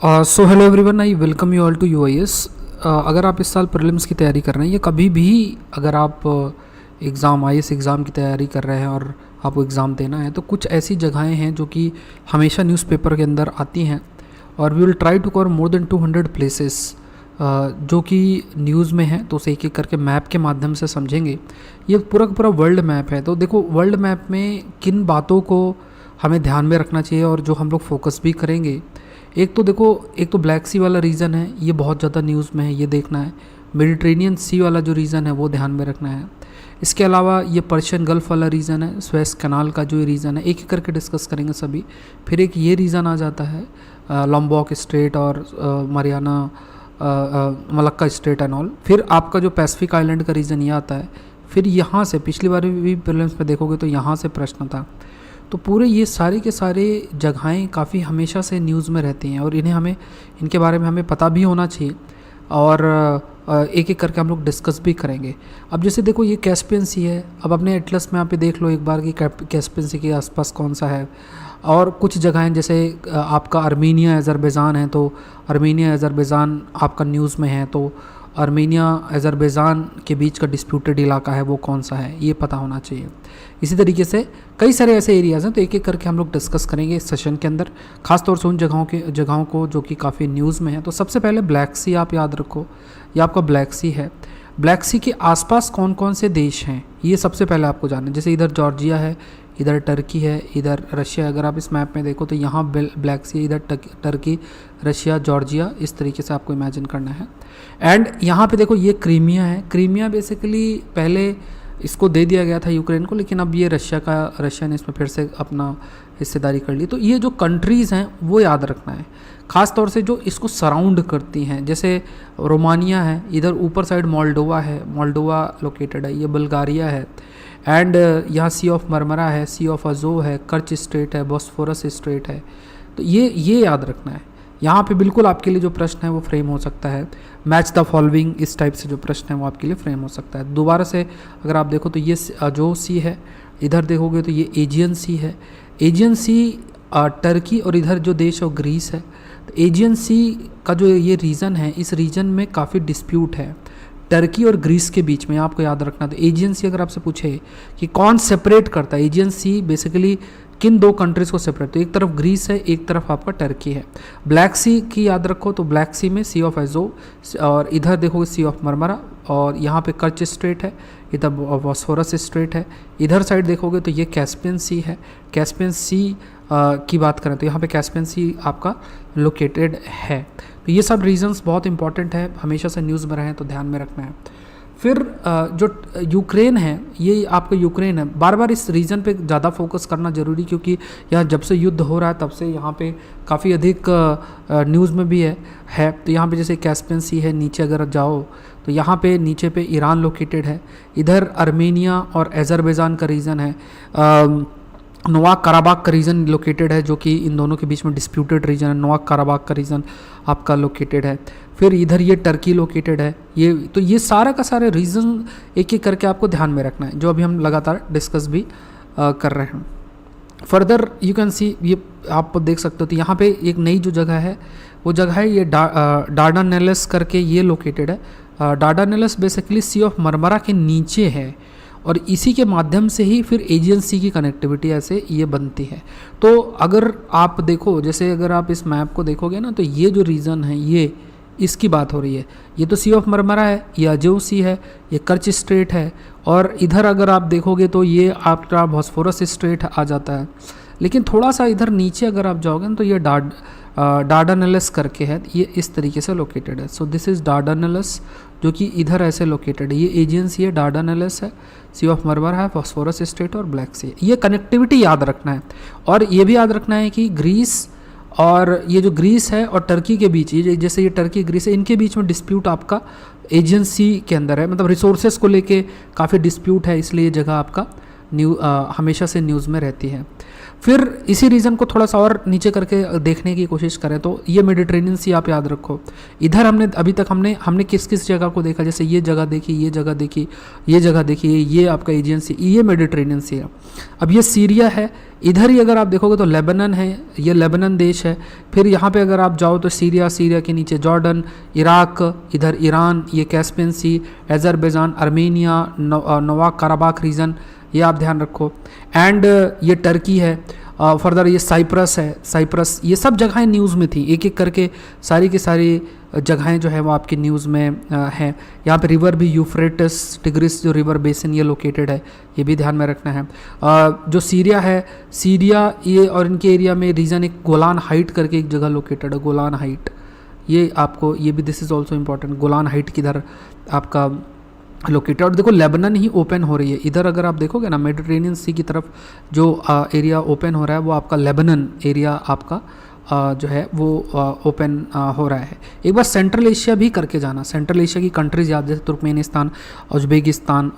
So hello everyone, I welcome you all to UIS. अगर आप इस साल प्रीलिम्स की तैयारी कर रहे हैं या कभी भी अगर आप एग्ज़ाम आईएएस एग्ज़ाम की तैयारी कर रहे हैं और आपको एग्ज़ाम देना है, तो कुछ ऐसी जगहें हैं जो कि हमेशा न्यूज़पेपर के अंदर आती हैं और we will try to cover more than 200 places जो कि न्यूज़ में हैं। तो उसे एक एक करके मैप के माध्यम से समझेंगे। ये पूरा का पूरा वर्ल्ड मैप है। तो देखो, वर्ल्ड मैप में किन बातों को हमें ध्यान में रखना चाहिए और जो हम लोग फोकस भी करेंगे। एक तो देखो, एक तो ब्लैक सी वाला रीजन है, ये बहुत ज़्यादा न्यूज़ में है, ये देखना है। मेडिटेरेनियन सी वाला जो रीजन है वो ध्यान में रखना है। इसके अलावा ये पर्शियन गल्फ़ वाला रीजन है, स्वेस कैनाल का जो ये रीजन है, एक एक करके डिस्कस करेंगे सभी। फिर एक ये रीजन आ जाता है लॉम्बॉक स्ट्रेट और Mariana Malacca strait and all. फिर आपका जो पैसिफिक आइलैंड का रीजन ये आता है। फिर यहाँ से पिछली बार भी प्रीलिम्स में देखोगे तो यहाँ से प्रश्न था। तो पूरे ये सारे के सारे जगहें काफ़ी हमेशा से न्यूज़ में रहती हैं और इनके बारे में हमें पता भी होना चाहिए और एक एक करके हम लोग डिस्कस भी करेंगे। अब जैसे देखो, ये कैस्पियन सी है। अब अपने एटलस में यहाँ पे देख लो एक बार कि कैस्पियन सी के आसपास कौन सा है। और कुछ जगहें जैसे आपका अर्मीनिया अज़रबैजान है, तो अर्मीनिया अज़रबैजान आपका न्यूज़ में है। तो अर्मीनिया अज़रबैजान के बीच का डिस्प्यूटेड इलाका है वो कौन सा है, ये पता होना चाहिए। इसी तरीके से कई सारे ऐसे एरियाज़ हैं, तो एक एक करके हम लोग डिस्कस करेंगे इस सेशन के अंदर, खासतौर से उन जगहों को जो कि काफ़ी न्यूज़ में है। तो सबसे पहले ब्लैक सी आप याद रखो, ये आपका ब्लैक सी है। ब्लैक सी के आसपास कौन कौन से देश हैं, ये सबसे पहले आपको जानना है। जैसे इधर जॉर्जिया है, इधर टर्की है, इधर रशिया। अगर आप इस मैप में देखो तो यहाँ ब्लैक सी है, इधर टर्की, रशिया, जॉर्जिया, इस तरीके से आपको इमेजिन करना है। एंड यहाँ पे देखो, ये क्रीमिया है। क्रीमिया बेसिकली पहले इसको दे दिया गया था यूक्रेन को, लेकिन अब ये रशिया ने इसमें फिर से अपना हिस्सेदारी कर ली। तो ये जो कंट्रीज़ हैं वो याद रखना है, ख़ास तौर से जो इसको सराउंड करती हैं। जैसे रोमानिया है, इधर ऊपर साइड मोल्डोवा है, मोल्डोवा लोकेटेड है। ये बुल्गारिया है। एंड यहाँ सी ऑफ मरमरा है, सी ऑफ अजो है, कर्च स्ट्रेट है, बॉस्फोरस स्ट्रेट है। तो ये याद रखना है। यहाँ पे बिल्कुल आपके लिए जो प्रश्न है वो फ्रेम हो सकता है। मैच द फॉलोइंग, इस टाइप से जो प्रश्न है वो आपके लिए फ्रेम हो सकता है। दोबारा से अगर आप देखो तो ये जो सी है, इधर देखोगे तो ये एजियन सी है। एजियन सी टर्की और इधर जो देश है वो ग्रीस है। तो एजियन सी का जो ये रीजन है, इस रीजन में काफ़ी डिस्प्यूट है टर्की और ग्रीस के बीच में, आपको याद रखना। तो एजियन सी अगर आपसे पूछे कि कौन सेपरेट करता है, एजियन सी बेसिकली किन दो कंट्रीज़ को सेपरेट, तो एक तरफ ग्रीस है, एक तरफ आपका टर्की है। ब्लैक सी की याद रखो, तो ब्लैक सी में सी ऑफ एजो और इधर देखोगे सी ऑफ मरमरा, और यहाँ पे कर्च स्ट्रेट है, इधर बॉस्फोरस स्ट्रेट है। इधर साइड देखोगे तो ये कैस्पियन सी है। कैस्पियन सी की बात करें तो यहाँ पे कैस्पियन सी आपका लोकेटेड है। तो ये सब रीजंस बहुत इंपॉर्टेंट है, हमेशा से न्यूज़ में रहें तो ध्यान में रखना है। फिर जो यूक्रेन है, ये आपका यूक्रेन है। बार बार इस रीजन पे ज़्यादा फोकस करना ज़रूरी, क्योंकि यहाँ जब से युद्ध हो रहा है तब से यहाँ पे काफ़ी अधिक न्यूज़ में भी है। तो यहाँ पे जैसे कैस्पियन सी है, नीचे अगर जाओ तो यहाँ पे नीचे पे ईरान लोकेटेड है। इधर अर्मेनिया और अज़रबैजान का रीजन है। नोवाक कराबाग का रीजन लोकेटेड है, जो कि इन दोनों के बीच में डिस्प्यूटेड रीजन है। नोवाक कराबाग का रीजन आपका लोकेटेड है। फिर इधर ये टर्की लोकेटेड है। ये सारा का सारे रीजन एक एक करके आपको ध्यान में रखना है, जो अभी हम लगातार डिस्कस भी कर रहे हैं। फर्दर यू कैन सी, ये आप देख सकते हो। तो यहाँ पे एक नई जो जगह है वो जगह है ये डार्डानेलस करके, ये लोकेटेड है। डार्डानेलस बेसिकली सी ऑफ मरमरा के नीचे है और इसी के माध्यम से ही फिर एजियन सी की कनेक्टिविटी ऐसे ये बनती है। तो अगर आप देखो, जैसे अगर आप इस मैप को देखोगे ना, तो ये जो रीजन है ये इसकी बात हो रही है। ये तो सी ऑफ मरमरा है, ये अजो सी है, ये कर्च स्ट्रेट है, और इधर अगर आप देखोगे तो ये आपका बॉस्फोरस स्ट्रेट आ जाता है। लेकिन थोड़ा सा इधर नीचे अगर आप जाओगे ना तो ये डार्डानेलस करके है, ये इस तरीके से लोकेटेड है। सो दिस इज़ डार्डानेलस, जो कि इधर ऐसे लोकेटेड है। ये एजियन सी है, डार्डानेलस है, सी ऑफ मरमरा है, फॉस्फोरस स्ट्रेट और ब्लैक सी है। ये कनेक्टिविटी याद रखना है। और ये भी याद रखना है कि ग्रीस और ये जो ग्रीस है और टर्की के बीच, ये जैसे ये टर्की ग्रीस है, इनके बीच में डिस्प्यूट आपका एजियन सी के अंदर है। मतलब रिसोर्सेज को लेके काफ़ी डिस्प्यूट है, इसलिए ये जगह आपका हमेशा से न्यूज़ में रहती है। फिर इसी रीजन को थोड़ा सा और नीचे करके देखने की कोशिश करें तो ये मेडिटेरेनियन सी आप याद रखो। इधर हमने अभी तक हमने किस किस जगह को देखा, जैसे ये जगह देखी, ये जगह देखी, ये जगह देखी, ये आपका एजियन सी, ये मेडिटेरेनियन सी है। अब ये सीरिया है, इधर ही अगर आप देखोगे तो लेबनन है, ये लेबनन देश है। फिर यहाँ पे अगर आप जाओ तो सीरिया, सीरिया के नीचे जॉर्डन, इराक, इधर ईरान, ये कैस्पियन सी, अजरबैजान, आर्मेनिया, नोवा कराबाख रीजन, ये आप ध्यान रखो। एंड ये टर्की है, फर्दर ये साइप्रस है, साइप्रस, ये सब जगहें न्यूज़ में थी, एक एक करके सारी की सारी जगहें जो है वो आपकी न्यूज़ में हैं। यहाँ पे रिवर भी यूफ्रेटिस, टिग्रिस जो रिवर बेसिन ये लोकेटेड है, ये भी ध्यान में रखना है। जो सीरिया है, सीरिया ये और इनके एरिया में रीजन एक गोलान हाइट करके एक जगह लोकेटेड है, गोलान हाइट, ये आपको ये भी this is also important, Golan height किधर आपका लोकेटेड। और देखो लेबनन ही ओपन हो रही है, इधर अगर आप देखोगे ना मेडिटेरेनियन सी की तरफ जो एरिया ओपन हो रहा है वो आपका लेबनन एरिया आपका जो है वो ओपन हो रहा है। एक बार सेंट्रल एशिया भी करके जाना, सेंट्रल एशिया की कंट्रीज याद, जैसे तुर्कमेनिस्तान, उज्बेकिस्तान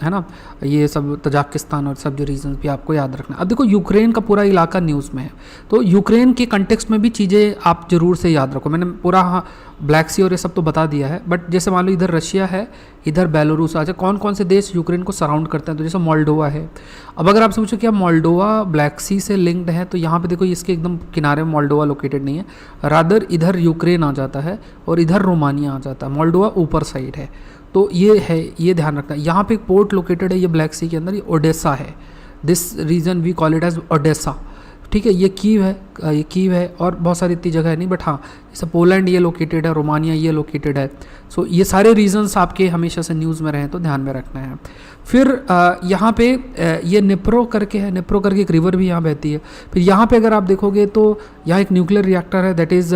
है ना, ये सब तजाकिस्तान और सब जो रीजन भी आपको याद रखना। अब देखो यूक्रेन का पूरा इलाका न्यूज़ में है, तो यूक्रेन के कंटेक्स्ट में भी चीज़ें आप जरूर से याद रखो। मैंने पूरा ब्लैक सी और ये सब तो बता दिया है, बट जैसे मान लो इधर रशिया है, इधर बेलारूस, अच्छा कौन कौन से देश यूक्रेन को सराउंड करते हैं, तो जैसे मोल्डोवा है। अब अगर आपसे पूछो क्या मोल्डोवा ब्लैक सी से लिंक्ड है, तो यहाँ पे देखो इसके एकदम किनारे में मोल्डोवा लोकेटेड नहीं है, रादर इधर यूक्रेन आ जाता है और इधर रोमानिया आ जाता है, मोल्डोवा ऊपर साइड है। तो ये है, ये ध्यान रखना है। यहाँ पे एक पोर्ट लोकेटेड है ये ब्लैक सी के अंदर, ये ओडेसा है, this region we call it as Odesa, ठीक है। ये कीव है, ये कीव है, और बहुत सारी इतनी जगह है नहीं, बट हाँ जैसे पोलैंड ये लोकेटेड है, रोमानिया ये लोकेटेड है। सो ये सारे रीजन्स आपके हमेशा से न्यूज़ में रहे तो ध्यान में रखना है। फिर यहाँ पे ये निप्रो करके है, निप्रो करके एक रिवर भी यहाँ बहती है। फिर यहाँ पे अगर आप देखोगे तो यहाँ एक न्यूक्लियर रिएक्टर है, दैट इज़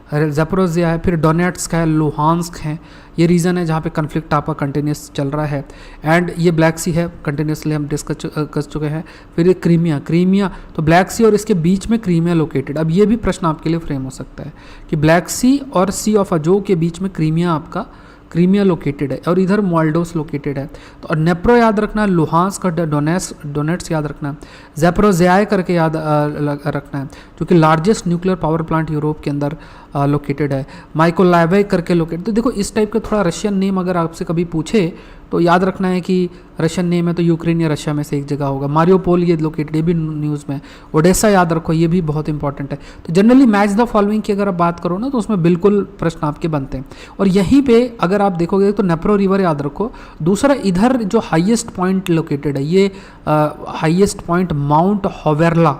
ज़ैपोरोज़िया है। फिर डोनेट्स्क है, लुहांस्क है, ये रीज़न है जहाँ पे कन्फ्लिक्ट आपका कंटिन्यूस चल रहा है। एंड ये ब्लैक सी है, कंटिन्यूसली हम डिस्कस कर चुके हैं। फिर ये क्रीमिया, क्रीमिया तो ब्लैक सी और इसके बीच में क्रीमिया लोकेटेड। अब ये भी प्रश्न आपके लिए फ्रेम हो सकता है कि ब्लैक सी और सी ऑफ अजो के बीच में क्रीमिया आपका क्रीमिया लोकेटेड है, और इधर मोल्डोस लोकेटेड है। तो और नेप्रो याद रखना है, लुहांस्क, डोनेट्स याद रखना है, ज़ैपोरोज़िया करके याद रखना है, जो कि largest nuclear power plant Europe के अंदर लोकेटेड है। माइकोलाइव करके लोकेटेड। तो देखो इस टाइप के थोड़ा रशियन नेम अगर आपसे कभी पूछे तो याद रखना है कि रशियन नेम है तो यूक्रेन या रशिया में से एक जगह होगा। मारियोपोल ये लोकेटेड, ये भी न्यूज़ में। ओडेसा याद रखो, ये भी बहुत इंपॉर्टेंट है। तो जनरली मैच द फॉलोइंग की अगर आप बात करो ना तो उसमें बिल्कुल प्रश्न आपके बनते हैं। और यहीं पे अगर आप देखोगे तो नेप्रो रिवर याद रखो। दूसरा इधर जो हाईएस्ट पॉइंट लोकेटेड है, ये हाईएस्ट पॉइंट माउंट होवेरला,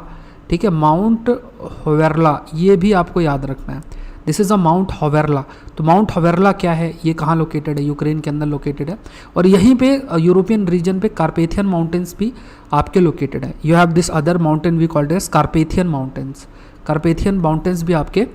ठीक है, माउंट होवेरला, ये भी आपको याद रखना है। This is a Mount Hoverla. तो माउंट होवेरला क्या है, ये कहाँ लोकेटेड है, यूक्रेन के अंदर लोकेटेड है। और यहीं पे यूरोपियन रीजन पे कार्पेथियन माउंटेन्स भी आपके लोकेटेड है। You have this other mountain we called as Carpathian mountains, Carpathian mountains भी आपके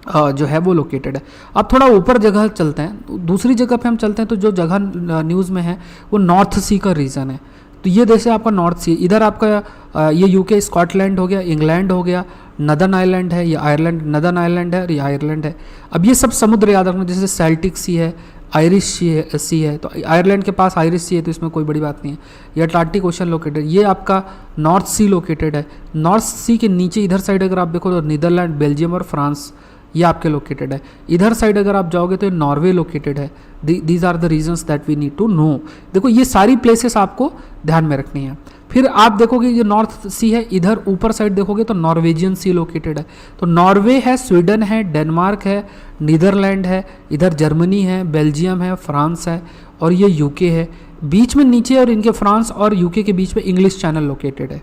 जो है वो लोकेटेड है। अब थोड़ा ऊपर जगह चलते हैं, दूसरी जगह पे हम चलते हैं। तो जो जगह न्यूज़ में है वो नॉर्थ सी का रीजन है। तो ये जैसे आपका नॉर्थ सी, इधर आपका ये यूके स्कॉटलैंड हो गया, इंग्लैंड हो गया, नदर्न आयरलैंड है, ये आयरलैंड, नदर्न आयरलैंड है और ये आयरलैंड है। अब ये सब समुद्र याद रखना, जैसे सेल्टिक सी है, आयरिश सी है। तो आयरलैंड के पास आयरिश सी है तो इसमें कोई बड़ी बात नहीं है। ये अटलांटिक ओशन लोकेटेड, ये आपका नॉर्थ सी लोकेटेड है। नॉर्थ सी के नीचे इधर साइड अगर आप देखो तो नीदरलैंड, बेल्जियम और फ्रांस ये आपके लोकेटेड है। इधर साइड अगर आप जाओगे तो ये नॉर्वे लोकेटेड है। These are the regions that we need to know. देखो ये सारी प्लेसेस आपको ध्यान में रखनी है। फिर आप देखोगे ये नॉर्थ सी है, इधर ऊपर साइड देखोगे तो नॉर्वेजियन सी लोकेटेड है। तो नॉर्वे है, स्वीडन है, डेनमार्क है, नीदरलैंड है, इधर जर्मनी है, बेल्जियम है, फ्रांस है और ये यूके है। बीच में नीचे और इनके फ्रांस और यूके के बीच में इंग्लिश चैनल लोकेटेड है,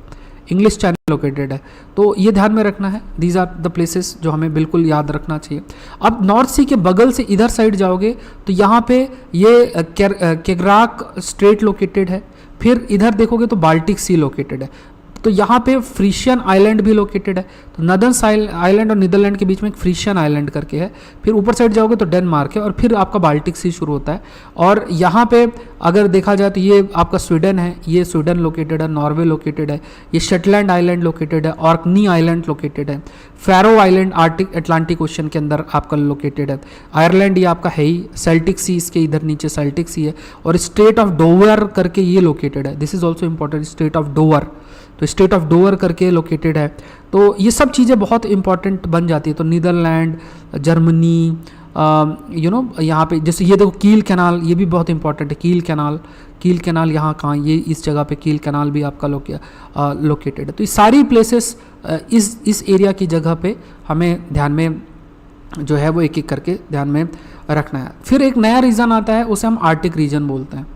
इंग्लिश चैनल लोकेटेड है। तो ये ध्यान में रखना है, दीज आर द प्लेसेस जो हमें बिल्कुल याद रखना चाहिए। अब नॉर्थ सी के बगल से इधर साइड जाओगे तो यहाँ पे ये केग्राक स्ट्रेट लोकेटेड है। फिर इधर देखोगे तो बाल्टिक सी लोकेटेड है। तो यहाँ पे फ्रीशियन आइलैंड भी लोकेटेड है। तो नदर्न आइलैंड और नीदरलैंड के बीच में एक फ्रीशियन आइलैंड करके है। फिर ऊपर साइड जाओगे तो डेनमार्क है और फिर आपका बाल्टिक सी शुरू होता है। और यहाँ पे अगर देखा जाए तो ये आपका स्वीडन है, ये स्वीडन लोकेटेड है, नॉर्वे लोकेटेड है, ये शटलैंड आइलैंड लोकेटेड है, ऑर्कनी आइलैंड लोकेटेड है, pharaoh island Arctic Atlantic ocean के अंदर आपका लोकेटेड है, आयरलैंड ये आपका है ही, सेल्टिक सी इसके इधर नीचे सेल्टिक सी है और स्टेट ऑफ डोवर करके ये लोकेटेड है। This is also important, state of Dover तो स्टेट ऑफ डोवर करके लोकेटेड है। तो ये सब चीज़ें बहुत इंपॉर्टेंट बन जाती है। तो नीदरलैंड, जर्मनी, यहाँ पे जैसे ये देखो कील कैनाल, ये भी बहुत इंपॉर्टेंट है। कील कैनाल यहाँ कहाँ, ये इस जगह पे कील कैनाल भी आपका लोकेटेड है। तो ये सारी प्लेसेस इस एरिया की जगह पे हमें ध्यान में जो है वो एक एक करके ध्यान में रखना है। फिर एक नया रीजन आता है, उसे हम आर्टिक रीजन बोलते हैं।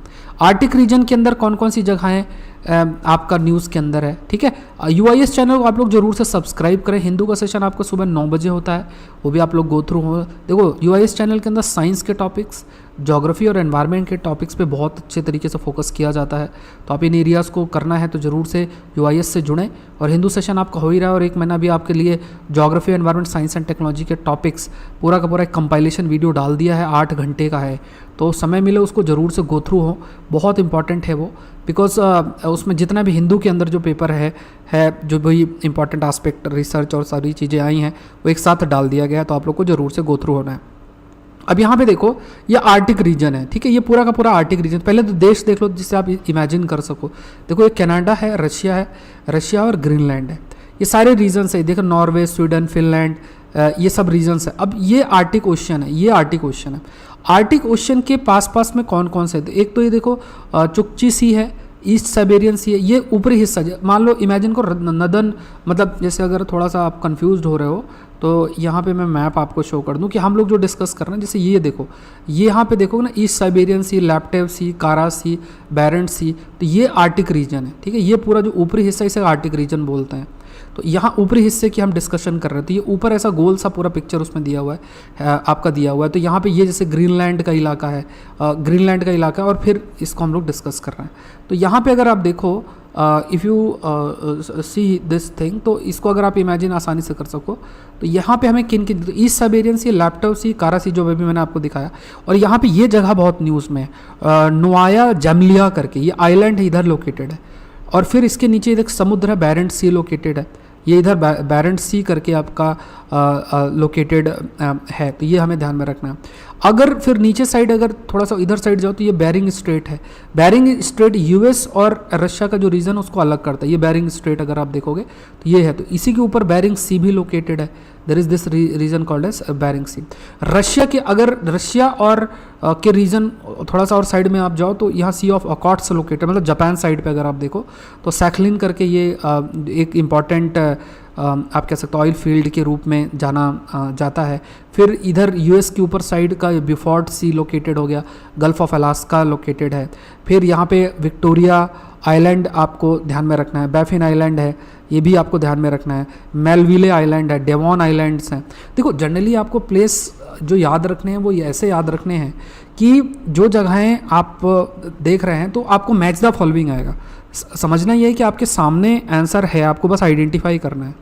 आर्टिक रीजन के अंदर कौन कौन सी जगहें आपका न्यूज़ के अंदर है, ठीक है। UIS चैनल को आप लोग जरूर से सब्सक्राइब करें। हिंदू का सेशन आपको सुबह 9 बजे होता है, वो भी आप लोग गो थ्रू हो। देखो UIS चैनल के अंदर साइंस के टॉपिक्स, ज्योग्राफी और एनवायरनमेंट के टॉपिक्स पे बहुत अच्छे तरीके से फोकस किया जाता है। तो आप इन एरियाज़ को करना है तो ज़रूर से UIS से जुड़ें। और हिंदू सेशन आपका हो ही रहा है, और एक महीना भी आपके लिए geography, environment, science and technology के टॉपिक्स पूरा का पूरा एक कंपाइलेशन वीडियो डाल दिया है, 8 घंटे का है। तो समय मिले उसको ज़रूर से गो थ्रू हो, बहुत इंपॉर्टेंट है वो। बिकॉज उसमें जितना भी हिंदू के अंदर जो पेपर है जो भी इंपॉर्टेंट एस्पेक्ट, रिसर्च और सारी चीज़ें आई हैं वो एक साथ डाल दिया गया है। तो आप लोग को ज़रूर से गो थ्रू होना है। अब यहाँ पे देखो ये आर्टिक रीजन है, ठीक है। ये पूरा का पूरा आर्टिक रीजन, पहले तो देश देख लो जिससे आप इमेजिन कर सको। देखो ये कनाडा है, रशिया और ग्रीनलैंड है। ये सारे रीजन्स है। देखो नॉर्वे, स्वीडन, फिनलैंड, ये सब रीजन्स है। अब ये आर्टिक ओशन है, आर्टिक ओशन के पास में कौन कौन से है? एक तो ये देखो चुकची सी है, ईस्ट साइबेरियन सी है, ये ऊपरी हिस्सा। मान लो इमेजिन को नदन, मतलब जैसे अगर थोड़ा सा आप कंफ्यूज हो रहे हो तो यहाँ पे मैं मैप आपको शो कर दूँ कि हम लोग जो डिस्कस कर रहे हैं। जैसे ये देखो, ये यहाँ पे देखो ना, ईस्ट साइबेरियन सी, लैप्टेव सी, कारा सी, बैरेंट सी, तो ये आर्टिक रीजन है, ठीक है। ये पूरा जो ऊपरी हिस्सा इसे आर्टिक रीजन बोलते हैं। तो यहाँ ऊपरी हिस्से की हम डिस्कशन कर रहे थे। ये ऊपर ऐसा गोल सा पूरा पिक्चर उसमें दिया हुआ है, आपका दिया हुआ है। तो यहाँ पे ये जैसे ग्रीनलैंड का इलाका है, और फिर इसको हम लोग डिस्कस कर रहे हैं। तो यहाँ पे अगर आप देखो, if you see this thing, तो इसको अगर आप इमेजिन आसानी से कर सको, तो यहाँ पे हमें किन किन, ईस्ट साइबेरियन सी, लैप्टव सी, कारा सी, जो भी मैंने आपको दिखाया। और यहाँ पे ये जगह बहुत न्यूज़ में है, नोआया जमलिया करके, ये आइलैंड है, इधर लोकेटेड है। और फिर इसके नीचे एक समुद्र है, बैरेंट सी लोकेटेड है। ये इधर बैरेंट सी करके आपका लोकेटेड है। तो ये हमें ध्यान में रखना है। अगर फिर नीचे साइड अगर थोड़ा सा इधर साइड जाओ तो ये बेरिंग स्ट्रेट है। बेरिंग स्ट्रेट US और रशिया का जो रीजन उसको अलग करता है। ये बेरिंग स्ट्रेट अगर आप देखोगे तो ये है। तो इसी के ऊपर बेरिंग सी भी लोकेटेड है। There is this region called as Bering sea. Russia और के रीजन थोड़ा सा और साइड में आप जाओ तो यहाँ सी ऑफ अकॉट्स लोकेटेड, मतलब जापान साइड पे अगर आप देखो तो सैखलिन करके ये एक इम्पॉर्टेंट आप कह सकते हो ऑयल फील्ड के रूप में जाना जाता है। फिर इधर US के ऊपर साइड का बिफोर्ड सी लोकेटेड हो गया, गल्फ ऑफ अलास्का लोकेटेड है। फिर यहाँ पे विक्टोरिया आइलैंड आपको ध्यान में रखना है, बैफिन आइलैंड है, ये भी आपको ध्यान में रखना है, मेलविले आइलैंड है, डेवॉन आइलैंड्स हैं। देखो जनरली आपको प्लेस जो याद रखने हैं वो ऐसे याद रखने हैं कि जो जगहें आप देख रहे हैं तो आपको मैच द फॉलोइंग आएगा। समझना ये है कि आपके सामने आंसर है, आपको बस आइडेंटिफाई करना है।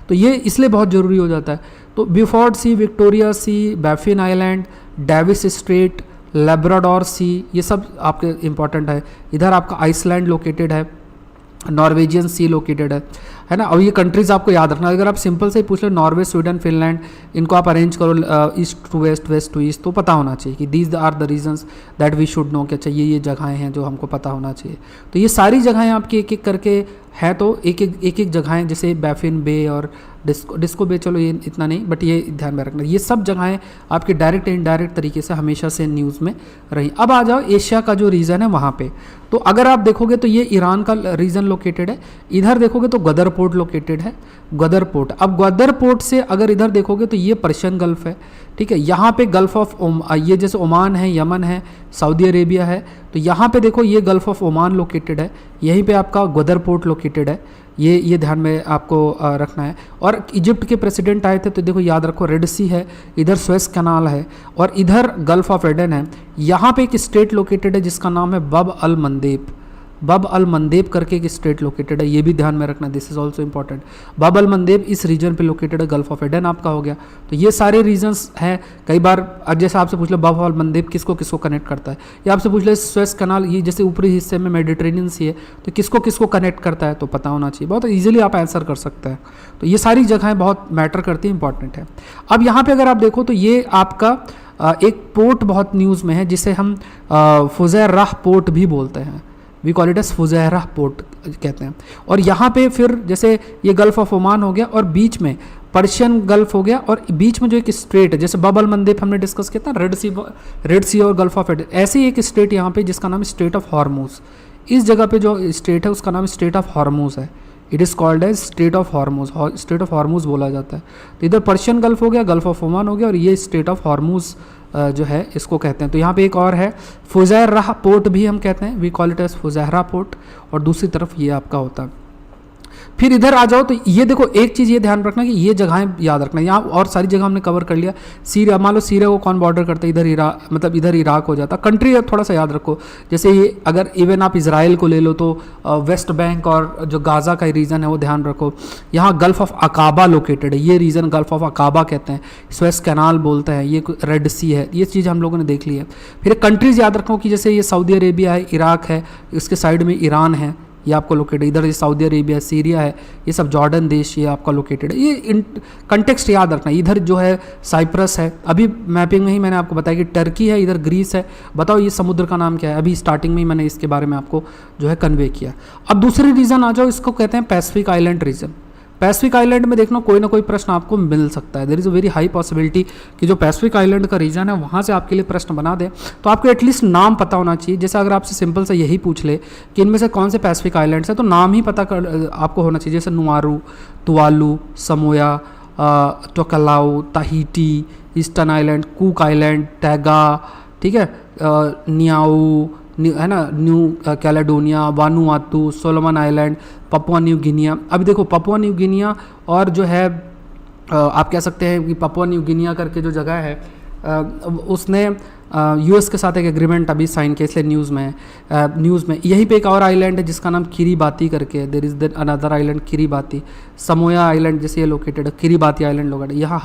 तो ये इसलिए बहुत ज़रूरी हो जाता है। तो Beaufort Sea, Victoria Sea, Baffin Island, Davis Strait, Labrador Sea, ये सब आपके इंपॉर्टेंट है। इधर आपका आइसलैंड लोकेटेड है, नॉर्वेजियन सी लोकेटेड है ना। और ये कंट्रीज़ आपको याद रखना। अगर आप सिंपल से ही पूछ लो नॉर्वे, स्वीडन, फिनलैंड, इनको आप अरेंज करो east to west, west to east, तो पता होना चाहिए कि these are the regions that we should know कि अच्छा ये जगहें हैं जो हमको पता होना चाहिए। तो ये सारी जगहें आपकी एक एक करके है। तो एक एक जगहें जैसे बैफिन बे और डिस्को बे, चलो ये इतना नहीं, बट ये ध्यान में रखना। ये सब जगहें आपके डायरेक्ट इनडायरेक्ट तरीके से हमेशा से न्यूज़ में रही। अब आ जाओ एशिया का जो रीजन है वहाँ पे। तो अगर आप देखोगे तो ये ईरान का रीजन लोकेटेड है। इधर देखोगे तो गदर पोर्ट लोकेटेड है, गदर पोर्ट। अब गदर पोर्ट से अगर इधर देखोगे तो ये पर्शियन गल्फ है, ठीक है। यहाँ पे गल्फ ऑफ ये जैसे ओमान है, यमन है, सऊदी अरेबिया है। तो यहाँ पे देखो ये गल्फ ऑफ ओमान लोकेटेड है, यहीं पे आपका गदर पोर्ट लोकेटेड है। ये ध्यान में आपको रखना है। और इजिप्ट के प्रेसिडेंट आए थे तो देखो याद रखो रेड सी है, इधर सुएज कैनाल है और इधर गल्फ ऑफ एडन है। यहाँ पे एक स्टेट लोकेटेड है जिसका नाम है बब अल मंदेब। बब अल मंदेब करके एक स्टेट लोकेटेड है, ये भी ध्यान में रखना, दिस इज ऑल्सो इंपॉर्टेंट। बब अल मंदेब इस रीजन पे लोकेटेड है, गल्फ ऑफ एडन आपका हो गया। तो ये सारे रीजन्स हैं। कई बार जैसे आपसे पूछ लो बब अल मंदेब किसको किसको कनेक्ट करता है, या आपसे पूछ ले सुएज कैनाल ये जैसे ऊपरी हिस्से में मेडिटेरेनियन सी है तो किसको किसको कनेक्ट करता है, तो पता होना चाहिए। बहुत ईजिली आप आंसर कर सकते हैं। तो ये सारी जगहें बहुत मैटर करती हैं, इंपॉर्टेंट है। अब यहाँ पर अगर आप देखो तो ये आपका एक पोर्ट बहुत न्यूज़ में है जिसे हम फुजैरह पोर्ट भी बोलते हैं। We call it as Fujairah port कहते हैं। और यहाँ पे फिर जैसे ये गल्फ ऑफ ओमान हो गया और बीच में पर्शियन गल्फ हो गया और बीच में जो एक स्ट्रेट है, जैसे बबल मंदेब हमने डिस्कस किया था, रेड सी और गल्फ ऑफ एडन, ऐसे ही एक स्ट्रेट यहाँ पे जिसका नाम स्ट्रेट ऑफ हॉर्मूज। इस जगह पे जो स्ट्रेट है उसका नाम स्ट्रेट ऑफ हॉर्मूज है। It is called as strait of Hormuz, strait of Hormuz बोला जाता है। तो इधर पर्शियन गल्फ हो गया, गल्फ ऑफ ओमान हो गया, और ये स्ट्रेट ऑफ हॉर्मूज जो है इसको कहते हैं। तो यहाँ पे एक और है फुजैरह पोर्ट भी हम कहते हैं, we call it as Fujairah port, और दूसरी तरफ ये आपका होता है। फिर इधर आ जाओ तो ये देखो, एक चीज़ ये ध्यान रखना कि ये जगहें याद रखना, यहाँ और सारी जगह हमने कवर कर लिया। सीरिया, मान लो सीरिया को कौन बॉर्डर करता है, इधर इराक, मतलब इधर इराक हो जाता। कंट्री थोड़ा सा याद रखो, जैसे ये अगर इवन आप इसराइल को ले लो तो वेस्ट बैंक और जो गाज़ा का रीजन है वो ध्यान रखो। यहाँ गल्फ ऑफ अकाबा लोकेटेड है, ये रीजन गल्फ ऑफ अकाबा कहते हैं, स्वेस कैनाल बोलते हैं, ये रेड सी है, ये चीज़ हम लोगों ने देख ली है। फिर कंट्रीज़ याद रखो कि जैसे ये सऊदी अरेबिया है, इराक है, इसके साइड में ईरान है, ये आपको लोकेटेड, इधर ये सऊदी अरेबिया, सीरिया है, ये सब जॉर्डन देश ये आपका लोकेटेड है। ये कंटेक्स्ट याद रखना। इधर जो है साइप्रस है, अभी मैपिंग में ही मैंने आपको बताया कि टर्की है, इधर ग्रीस है। बताओ ये समुद्र का नाम क्या है, अभी स्टार्टिंग में ही मैंने इसके बारे में आपको जो है कन्वे किया। अब दूसरी रीजन आ जाओ, इसको कहते हैं Pacific island region. Pacific island में देखना कोई ना कोई प्रश्न आपको मिल सकता है। There is a very high possibility कि जो पैसिफिक आइलैंड का रीजन है वहाँ से आपके लिए प्रश्न बना दे, तो आपको एटलीस्ट नाम पता होना चाहिए। जैसे अगर आपसे सिंपल से यही पूछ ले कि इनमें से कौन से पैसिफिक आइलैंड्स हैं, तो नाम ही पता कर आपको होना चाहिए, जैसे Nauru, Tuvalu, Samoa, Tokelau, Tahiti, eastern island, Cook island, टैगा, ठीक है, नियाऊ है ना, New Caledonia, Vanuatu, Solomon island, Papua New Guinea. अभी देखो पपुआ न्यू गिनिया और जो है आप कह सकते हैं कि पपुआ न्यू गिनिया करके जो जगह है उसने यूएस के साथ एक एग्रीमेंट अभी साइन किया, इसलिए न्यूज़ में यहीं पे एक और आइलैंड है जिसका नाम किरीबाती करके है। There is then another island Kiribati. Samoa island जैसे ये लोकेटेड है, किरीबाती आइलैंड लोकेटेड, यहाँ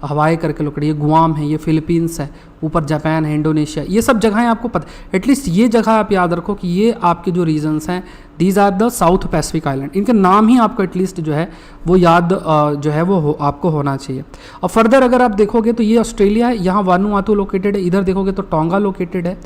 हवाई करके लोकेटेड, ये गुआम है, ये फिलीपींस है, ऊपर जापान है, इंडोनेशिया, ये सब जगहें आपको पता। एटलीस्ट ये जगह आप याद रखो कि ये आपके जो रीजन्स हैं, these are the South Pacific island. इनके नाम ही आपको एटलीस्ट जो है वो याद जो है वो आपको होना चाहिए। और फर्दर अगर आप देखोगे तो ये ऑस्ट्रेलिया है, यहाँ वानुआतू लोकेटेड है, इधर देखोगे तो टोंगा लोकेटेड है।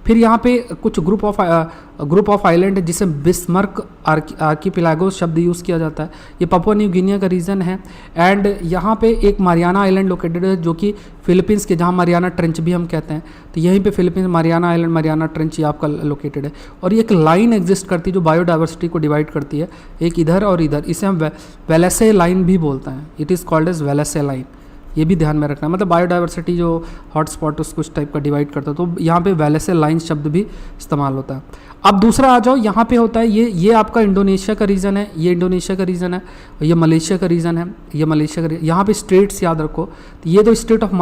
फिर यहाँ पे कुछ ग्रुप ऑफ आइलैंड है जिसे बिस्मर्क आर्कीपेलागोस शब्द यूज़ किया जाता है, ये पपुआ न्यू गिनिया का रीजन है। एंड यहाँ पे एक मारियाना आइलैंड लोकेटेड है जो कि फिलीपींस के, जहाँ मारियाना ट्रेंच भी हम कहते हैं, तो यहीं पे Philippines Mariana island, Mariana trench ये आपका लोकेटेड है। और ये एक लाइन एग्जिस्ट करती है जो बायोडाइवर्सिटी को डिवाइड करती है, एक इधर और इधर, इसे हम वेलेसे लाइन भी बोलते हैं। It is called as Wallace line, ये भी ध्यान में रखना है, मतलब बायोडाइवर्सिटी जो हॉटस्पॉट उसको इस टाइप का डिवाइड करता है, तो यहाँ पे वेलेसे लाइन शब्द भी इस्तेमाल होता है। अब दूसरा आ जाओ, यहाँ पे होता है ये आपका इंडोनेशिया का रीजन है, ये इंडोनेशिया का रीजन है, ये मलेशिया का रीजन है, ये मलेशिया का। यहाँ पे स्टेट्स याद रखो, तो ये तो state of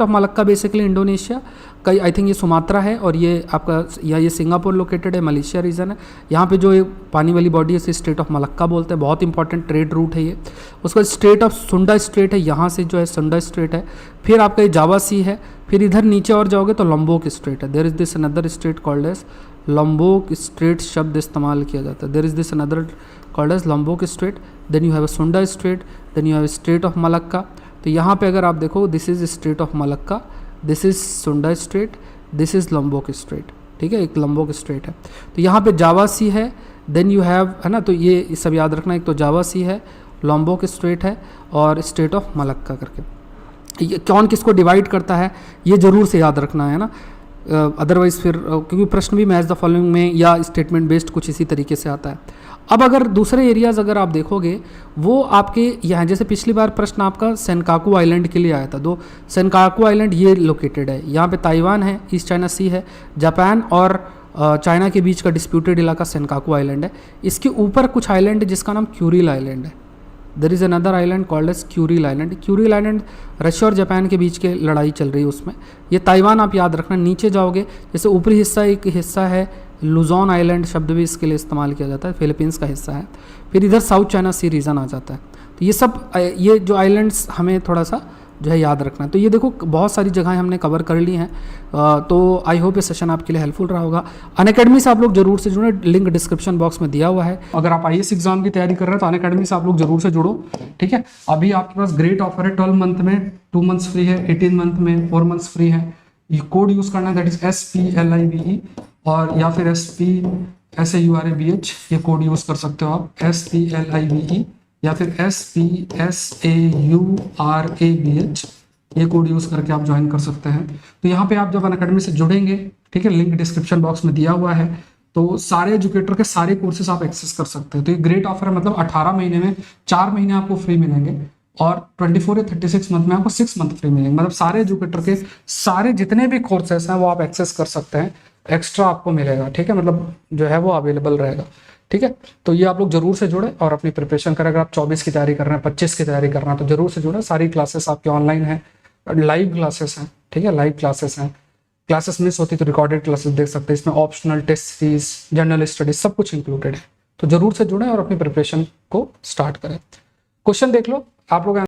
Malacca basically Indonesia का, आई थिंक ये सुमात्रा है, और ये आपका ये सिंगापुर लोकेटेड है, मलेशिया रीजन है। यहाँ पे जो पानी वाली बॉडी है इसे स्टेट ऑफ मलक्का बोलते हैं, बहुत इंपॉर्टेंट ट्रेड रूट है ये। उसका स्टेट ऑफ सुंडा स्ट्रेट है, यहाँ से जो है सुंडा स्ट्रेट है। फिर आपका ये जावा सी है, फिर इधर नीचे और जाओगे तो लंबोक स्ट्रेट है। There is this another strait called as Lombok strait शब्द इस्तेमाल किया जाता है। There is this another called as Lombok strait, then you have a Sunda strait, then you have strait of Malacca. तो यहाँ पे अगर आप देखो, this is strait of Malacca, this is Sunda strait, this is Lombok strait, ठीक है, एक लंबोक strait है। तो यहाँ पे जावा सी है, देन यू हैव, है ना, तो ये सब याद रखना, एक तो जावा सी है, लंबोक स्ट्रेट है, और स्ट्रेट ऑफ मलक्का करके। ये कौन किसको डिवाइड करता है ये ज़रूर से याद रखना है ना, अदरवाइज फिर क्योंकि प्रश्न भी मैच द फॉलोइंग में या स्टेटमेंट बेस्ड कुछ इसी तरीके से आता है। अब अगर दूसरे एरियाज़ अगर आप देखोगे वो आपके यहाँ, जैसे पिछली बार प्रश्न आपका सेनकाकू आइलैंड के लिए आया था, दो सेनकाकू आइलैंड ये लोकेटेड है, यहाँ पे ताइवान है, ईस्ट चाइना सी है, जापान और चाइना के बीच का डिस्प्यूटेड इलाका सेनकाकू आइलैंड है। इसके ऊपर कुछ आइलैंड है जिसका नाम क्यूरिल आइलैंड है। There is another island called as Kuril island. Kuril island Russia और जापान के बीच के लड़ाई चल रही है उसमें। ये ताइवान आप याद रखना। नीचे जाओगे जैसे ऊपरी हिस्सा, एक हिस्सा है लुजोन आइलैंड शब्द भी इसके लिए इस्तेमाल किया जाता है, फिलीपींस का हिस्सा है। फिर इधर साउथ चाइना सी रीजन आ जाता है। तो ये सब ये जो आइलैंड्स हमें थोड़ा सा जो है याद रखना है। तो ये देखो बहुत सारी जगहें हमने कवर कर ली हैं। तो आई होप ये सेशन आपके लिए हेल्पफुल रहा होगा। अनअकैडमी से आप लोग जरूर से जुड़े, लिंक डिस्क्रिप्शन बॉक्स में दिया हुआ है। अगर आप IAS एग्जाम की तैयारी कर रहे हैं तो अनअकैडमी से आप लोग जरूर से जुड़ो, ठीक है। अभी आपके पास ग्रेट ऑफर है, 12 मंथ में 2 मंथ्स फ्री है, 18 मंथ में 4 मंथ्स फ्री है। ये कोड यूज करना है, दैट इज SPLIVE, और या फिर SAURABH ये कोड यूज़ कर सकते हो आप, SPLIVE या फिर SPSAURABH ये कोड यूज़ करके आप ज्वाइन कर सकते हैं। तो यहाँ पे आप जब अनअकैडमी से जुड़ेंगे, ठीक है, लिंक डिस्क्रिप्शन बॉक्स में दिया हुआ है, तो सारे एजुकेटर के सारे कोर्सेज आप एक्सेस कर सकते हैं। तो ये ग्रेट ऑफर है, मतलब 18 महीने में 4 महीने आपको फ्री मिलेंगे और 24 या 36 मंथ में आपको 6 मंथ फ्री मिलेंगे। मतलब सारे एजुकेटर के सारे जितने भी कोर्सेस हैं वो आप एक्सेस कर सकते हैं, एक्स्ट्रा आपको मिलेगा, ठीक है, मतलब जो है वो अवेलेबल रहेगा, ठीक है। तो ये आप लोग जरूर से जुड़े और अपनी प्रिपरेशन करें। अगर आप 24 की तैयारी कर रहे हैं, 25 की तैयारी कर रहे हैं, तो जरूर से जुड़े। सारी क्लासेस आपकी ऑनलाइन है, लाइव क्लासेस हैं, ठीक है, लाइव क्लासेस हैं। क्लासेस मिस होती तो रिकॉर्डेड क्लासेस देख सकते हैं, इसमें optional test series, general studies सब कुछ इंक्लूडेड है। तो जरूर से जुड़े और अपनी प्रिपरेशन को स्टार्ट करें। क्वेश्चन देख लो आप लोग।